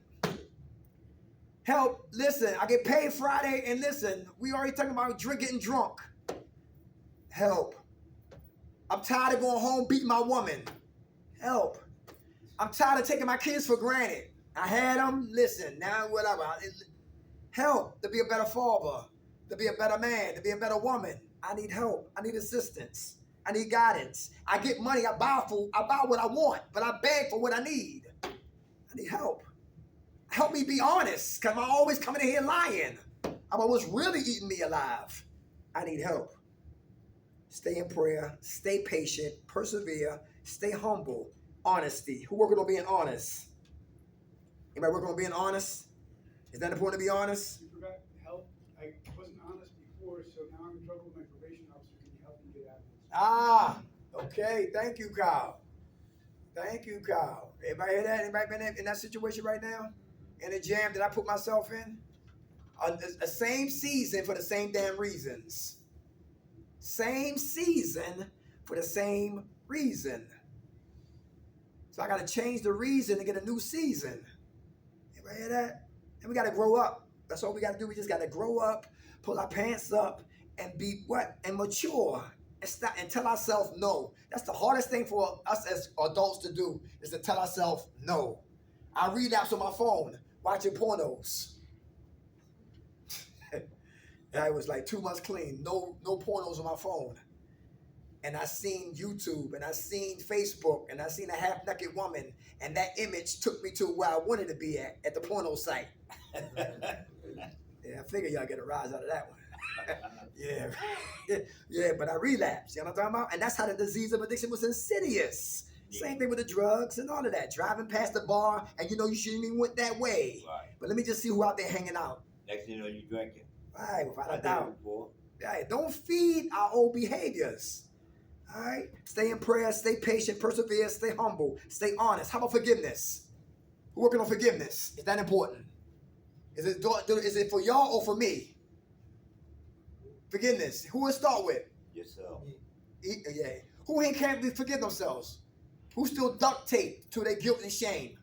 Help, listen, I get paid Friday, and listen, we already talking about getting drunk. Help. I'm tired of going home beating my woman. Help. I'm tired of taking my kids for granted. I had them, listen, now whatever. Help to be a better father, to be a better man, to be a better woman. I need help. I need assistance. I need guidance. I get money, I buy what I want, but I beg for what I need. I need help. Help me be honest, because I'm always coming in here lying about what's really eating me alive. I need help. Stay in prayer, stay patient, persevere, stay humble, honesty. Who working on being honest? Anybody working on being honest? Is that important to be honest? You forgot help. I wasn't honest before, so now I'm in trouble with my probation officer. Can you help me get out of this? Okay. Thank you, Kyle. Thank you, Kyle. Everybody hear that? Anybody been in that situation right now? In a jam that I put myself in? A same season for the same damn reasons. Same season for the same reason. So I got to change the reason to get a new season. Anybody hear that? And we got to grow up. That's all we got to do. We just got to grow up, pull our pants up, and be what? And mature. And stop and tell ourselves no. That's the hardest thing for us as adults to do, is to tell ourselves no. I relapse on my phone, watching pornos. I was like 2 months clean. No pornos on my phone. and I seen YouTube, and I seen Facebook, and I seen a half-naked woman, and that image took me to where I wanted to be at the porno site. Yeah, I figure y'all get a rise out of that one. Yeah. Yeah, but I relapsed. You know what I'm talking about? And that's how the disease of addiction was insidious. Same thing with the drugs and all of that. Driving past the bar, and you know you shouldn't even went that way. Right. But let me just see who out there hanging out. Next thing you know, you drinking. Right, without I a did doubt. it before. Right, don't feed our old behaviors. All right? Stay in prayer, stay patient, persevere, stay humble, stay honest. How about forgiveness? We're working on forgiveness. Is that important? Is it for y'all or for me? Forgiveness. Who will start with? Yourself. Yeah. Who ain't can't forgive themselves? Who still duct tape to their guilt and shame?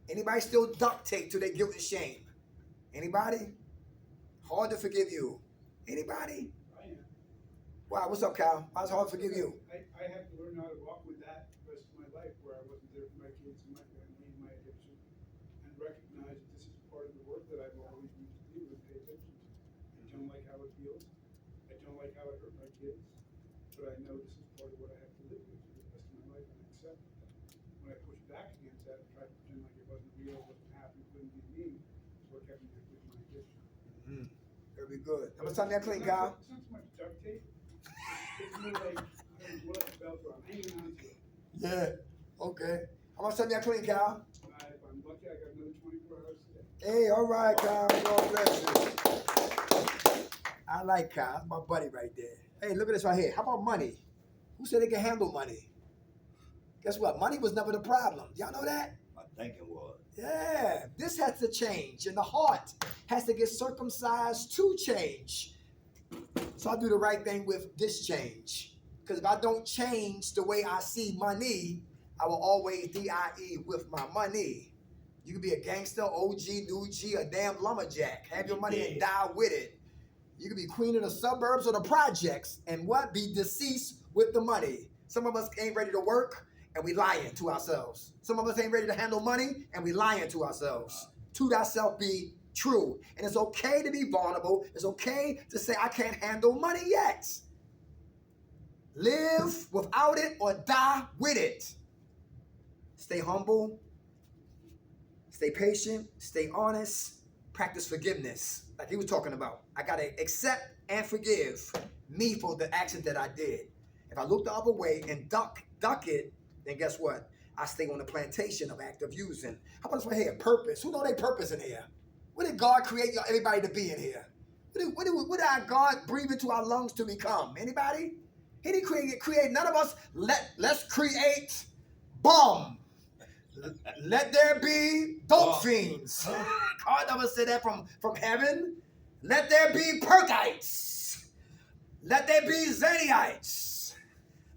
Anybody still duct tape to their guilt and shame? Anybody? Hard to forgive you. Anybody? I am. Wow, what's up, Kyle? Why is it hard to forgive you? I have to learn how to walk with that the rest of my life, where I wasn't there for my kids and my family and my addiction, and recognize that this is part of the work that I've always used to do and pay attention to. I don't like how it feels. I don't like how it hurt my kids, but I know this is part of what I have to live with for the rest of my life and accept that. When I push back against that and try to pretend like it wasn't real, wasn't happening, couldn't be me, it's what kept me with my addiction. Mm-hmm. Very good. How much time you clean, Kyle? It's not so much duct tape. It's more like, I don't know what it's about, but I'm hanging on to it. Yeah. Okay. How much time you clean, Kyle? If I'm lucky, I got another 24 hours today. Hey, all right, Kyle. God bless you. I like Kyle. That's my buddy right there. Hey, look at this right here. How about money? Who said they can handle money? Guess what? Money was never the problem. Y'all know that? My thinking was. Yeah. This has to change. And the heart has to get circumcised to change. So I do the right thing with this change. Because if I don't change the way I see money, I will always DIE with my money. You can be a gangster, OG, new G, a damn lumberjack. Have your money and die with it. You can be queen of the suburbs or the projects and what? Be deceased with the money. Some of us ain't ready to work and we lying to ourselves. Some of us ain't ready to handle money and we lying to ourselves. To thyself be true. And it's okay to be vulnerable. It's okay to say I can't handle money yet. Live without it or die with it. Stay humble. Stay patient. Stay honest. Practice forgiveness. Like he was talking about. I got to accept and forgive me for the action that I did. If I look the other way and duck it, then guess what? I stay on the plantation of active using. How about this right here? Purpose. Who know their purpose in here? What did God create everybody to be in here? What did our God breathe into our lungs to become? Anybody? He didn't create none of us. Let's create bomb. Let there be dope fiends. God never said that from heaven. Let there be Perkites. Let there be Zaniites.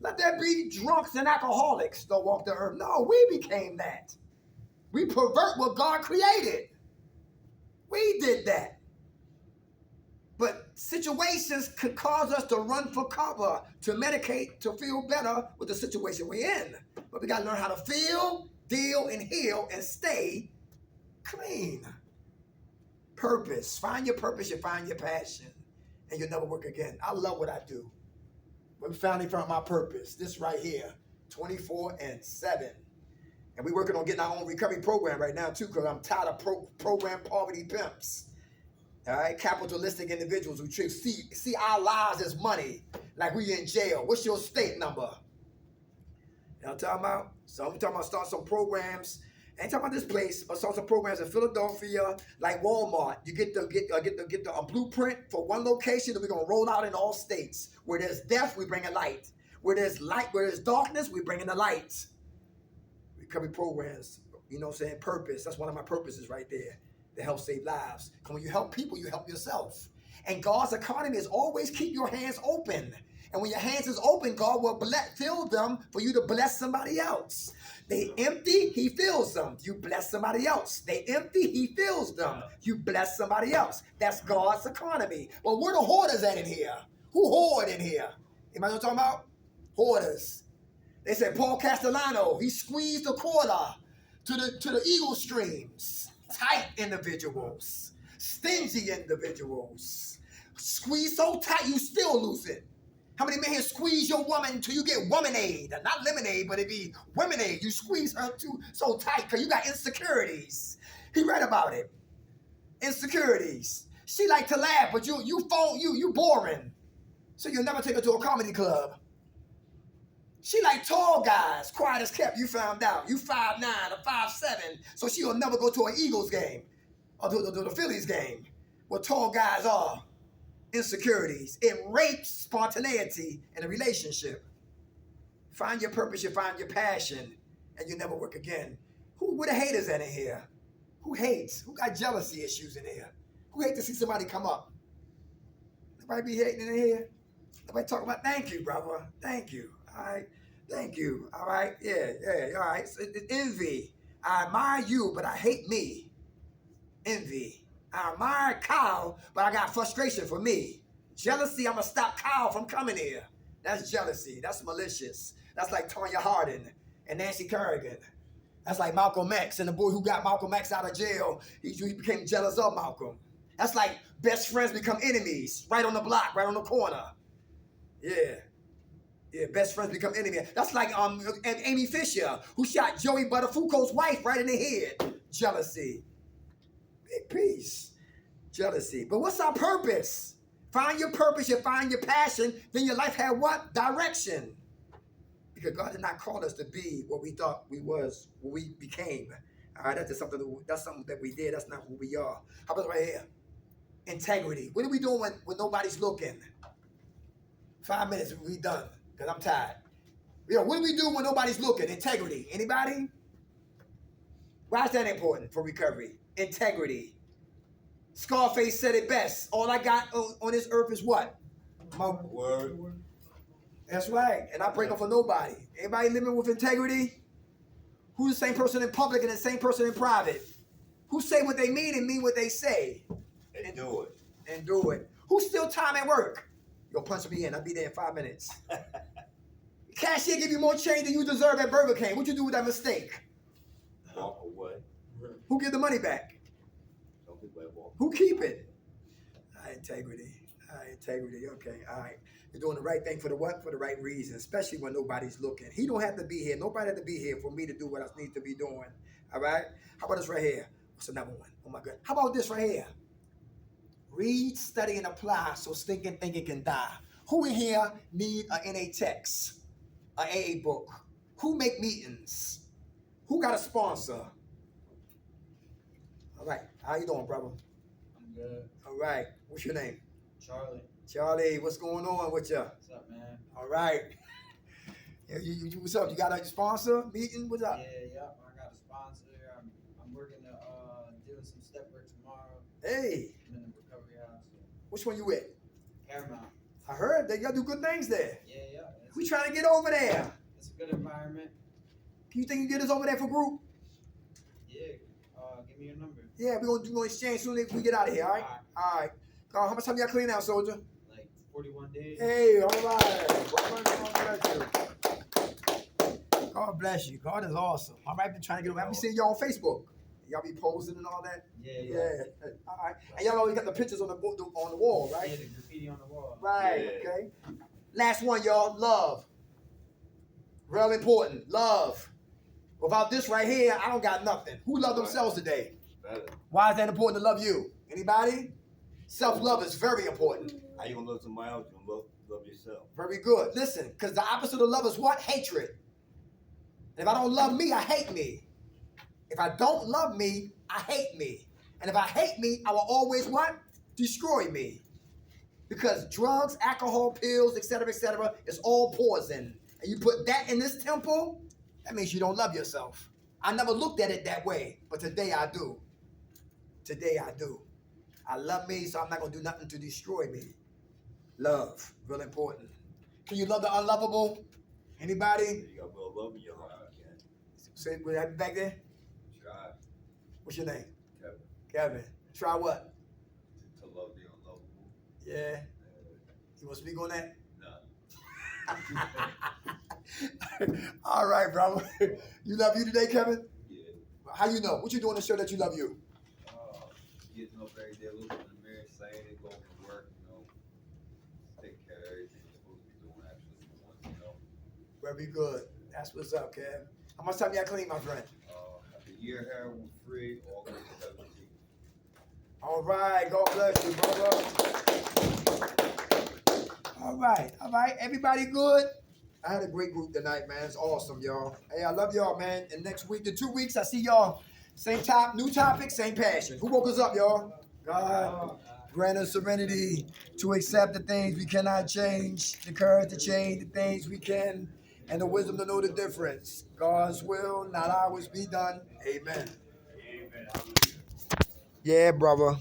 Let there be drunks and alcoholics that walk the earth. No, we became that. We pervert what God created. We did that. But situations could cause us to run for cover, to medicate, to feel better with the situation we're in. But we got to learn how to feel, deal, and heal, and stay clean. Purpose. Find your purpose, you find your passion, and you'll never work again. I love what I do. We finally found my purpose. This right here, 24/7. And we're working on getting our own recovery program right now, too, because I'm tired of program poverty pimps. All right, capitalistic individuals who see our lives as money, like we in jail. What's your state number? You know what I'm talking about? So I'm talking about start some programs. I ain't talking about this place, but start some programs in Philadelphia, like Walmart. You get the blueprint for one location, and we're gonna roll out in all states. Where there's death, we bring a light. Where there's light, where there's darkness, we bring in the light. Recovery programs, you know what I'm saying? Purpose. That's one of my purposes right there. To help save lives. Because when you help people, you help yourself. And God's economy is always keep your hands open. And when your hands is open, God will fill them for you to bless somebody else. They empty, he fills them. You bless somebody else. They empty, he fills them. You bless somebody else. That's God's economy. Well, where the hoarders at in here? Who hoard in here? Anybody know what I'm talking about? Hoarders. They said Paul Castellano, he squeezed a quarter to the eagle streams. Tight individuals, stingy individuals, squeeze so tight you still lose it. How many men here squeeze your woman until you get womanade? Not lemonade, but it be womanade. You squeeze her too so tight because you got insecurities. He read about it. Insecurities. She like to laugh, but you boring. So you'll never take her to a comedy club. She like tall guys, quiet as kept. You found out. You 5'9" or 5'7", so she'll never go to an Eagles game or to the Phillies game. Where tall guys are. Insecurities. It rapes spontaneity in a relationship. Find your purpose, you find your passion, and you never work again. Where the haters at in here? Who hates? Who got jealousy issues in here? Who hate to see somebody come up? Nobody be hating in here? Nobody talk about thank you, brother. Thank you. All right. Thank you. All right. Yeah. All right. So it's envy. I admire you, but I hate me. Envy. I admire Kyle, but I got frustration for me. Jealousy, I'm going to stop Kyle from coming here. That's jealousy. That's malicious. That's like Tonya Harding and Nancy Kerrigan. That's like Malcolm X and the boy who got Malcolm X out of jail. He became jealous of Malcolm. That's like best friends become enemies right on the block, right on the corner. Yeah. Yeah, best friends become enemies. That's like Amy Fisher, who shot Joey Buttafuoco's wife right in the head. Jealousy. Big piece. Jealousy. But what's our purpose? Find your purpose, you find your passion, then your life had what? Direction. Because God did not call us to be what we thought we was, what we became. All right, that's something that we did. That's not who we are. How about right here? Integrity. What are we doing when nobody's looking? 5 minutes, we done, because I'm tired. What do we do when nobody's looking? Integrity. Anybody? Why is that important for recovery? Integrity. Scarface said it best. All I got on this earth is what? My Word. That's right. And I break up for nobody. Anybody living with integrity? Who's the same person in public and the same person in private? Who say what they mean and mean what they say? And do it. And do it. Who steal time at work? Yo, punch me in. I'll be there in 5 minutes. Cashier give you more change than you deserve at Burger King. What you do with that mistake? Walk away. Who give the money back? Some people have walk. Who keep it? Integrity. Integrity. Okay. All right. You're doing the right thing for the what? For the right reason, especially when nobody's looking. He don't have to be here. Nobody had to be here for me to do what I need to be doing. All right? How about this right here? What's another one? Oh, my God. How about this right here? Read, study, and apply so stinking thinking can die. Who in here need a NA text? A AA book? Who make meetings? Who got a sponsor? All right. How you doing, brother? I'm good. All right. What's your name? Charlie. Charlie, what's going on with you? What's up, man? All right. Yeah, what's up? You got a sponsor meeting? What's up? Yeah, I got a sponsor. I'm working doing some step work tomorrow. Hey, I'm in the recovery house. which one you with? Paramount. I heard that y'all do good things there. Yeah. We trying to get over there. It's a good environment. Can you think you can get us over there for group? Yeah. Give me your number. Yeah, we're gonna exchange soon as we get out of here, all right? All right. How much time y'all clean out, soldier? Like 41 days. Hey, all right. God bless you. God bless you. God is awesome. All right, been trying to get over. I've been seeing y'all on Facebook. Y'all be posting and all that. Yeah. All right. And y'all always got the pictures on the wall, right? Yeah, the graffiti on the wall. Right. Yeah. Okay. Last one, y'all. Love. Real important. Love. Without this right here, I don't got nothing. Who love themselves today? Better. Why is that important to love you? Anybody? Self-love is very important. How you gonna love somebody else? You gonna love yourself. Very good. Listen, because the opposite of love is what? Hatred. And if I don't love me, I hate me. If I don't love me, I hate me. And if I hate me, I will always what? Destroy me. Because drugs, alcohol, pills, etc., is all poison. And you put that in this temple, that means you don't love yourself. I never looked at it that way, but today I do. Today I do. I love me, so I'm not going to do nothing to destroy me. Love, real important. Can you love the unlovable? Anybody? You got more love in your heart. Say, what happened back there? Try What's your name? Kevin Kevin. Try what? to love the unlovable. Yeah. You want to speak on that? No. All right, brother. You love you today, Kevin? Yeah. How you know? What you doing to show that you love you? Getting up every day, looking in the mirror, saying it, going to work, taking care of everything you're supposed to be doing. Very good. That's what's up, Kev. How much time you got clean, my friend? A year heroin free, August 17th. All right. God bless you, brother. All right. All right. Everybody good? I had a great group tonight, man. It's awesome, y'all. Hey, I love y'all, man. And next week, in 2 weeks, I see y'all. Same top, new topic, same passion. Who woke us up, y'all? God. Grant us serenity to accept the things we cannot change, the courage to change the things we can, and the wisdom to know the difference. God's will, not ours, be done. Amen. Yeah, brother.